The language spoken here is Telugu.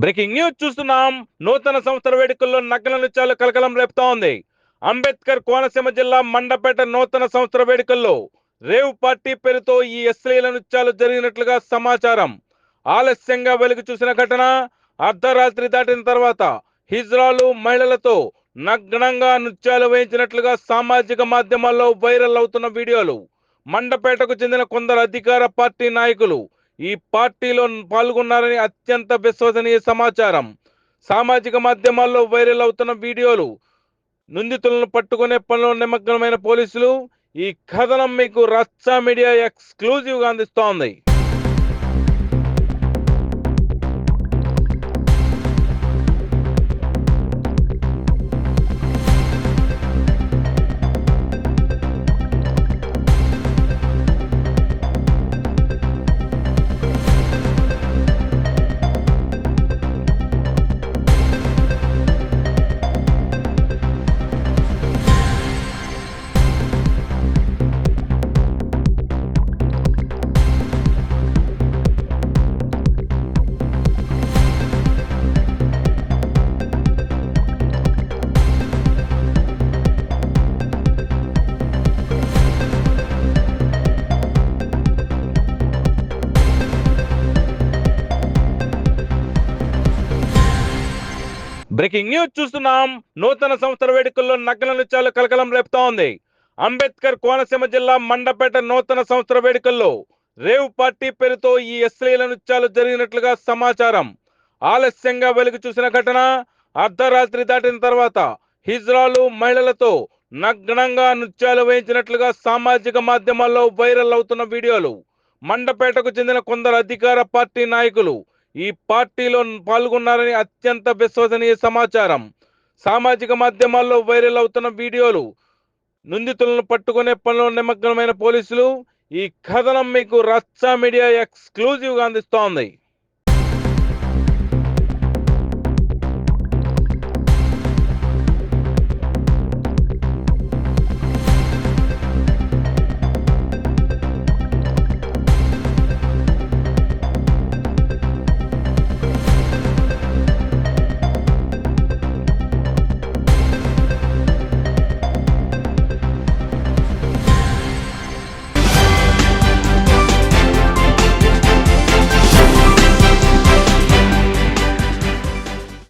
బ్రేకింగ్ న్యూస్ చూస్తున్నాం. నూతన సంవత్సర వేడుకల్లో నగ్న నృత్యాలు కలకలం రేపుతోంది. అంబేద్కర్ కోనసీమ జిల్లా మండపేట నూతన సంవత్సర వేడుకల్లో రేవ్ పార్టీ పేరుతో ఈ అశ్లీల నృత్యాలు జరిగినట్లుగా సమాచారం. ఆలస్యంగా వెలుగు చూసిన ఘటన అర్ధరాత్రి దాటిన తర్వాత హిజ్రాలు మహిళలతో నగ్నంగా నృత్యాలు వేయించినట్లుగా సామాజిక మాధ్యమాల్లో వైరల్ అవుతున్న వీడియోలు. మండపేటకు చెందిన కొందరు అధికార పార్టీ నాయకులు ఈ పార్టీలో పాల్గొన్నారని అత్యంత విశ్వసనీయ సమాచారం. సామాజిక మాధ్యమాల్లో వైరల్ అవుతున్న వీడియోలు. నిందితులను పట్టుకునే పనిలో నిమగ్నమైన పోలీసులు. ఈ కథనం మీకు రచ్చ మీడియా ఎక్స్క్లూజివ్ గా అందిస్తోంది. బ్రేకింగ్ న్యూస్ చూస్తున్నాం. నూతన సంవత్సర వేడుకల్లో నగ్న నృత్యాలు కలకలం రేపుతోంది. అంబేద్కర్ కోనసీమ జిల్లా మండపేట నూతన సంవత్సర వేడుకల్లో రేవ్ పార్టీ పేరుతో ఈ అశ్లీల నృత్యాలు జరిగినట్లుగా సమాచారం. ఆలస్యంగా వెలుగు చూసిన ఘటన అర్ధరాత్రి దాటిన తర్వాత హిజ్రాలు మహిళలతో నగ్నంగా నృత్యాలు వేయించినట్లుగా సామాజిక మాధ్యమాల్లో వైరల్ అవుతున్న వీడియోలు. మండపేటకు చెందిన కొందరు అధికార పార్టీ నాయకులు ఈ పార్టీలో పాల్గొన్నారని అత్యంత విశ్వసనీయ సమాచారం. సామాజిక మాధ్యమాల్లో వైరల్ అవుతున్న వీడియోలు. నిందితులను పట్టుకునే పనిలో నిమగ్నమైన పోలీసులు. ఈ కథనం మీకు రచ్చ మీడియా ఎక్స్క్లూజివ్ గా అందిస్తోంది.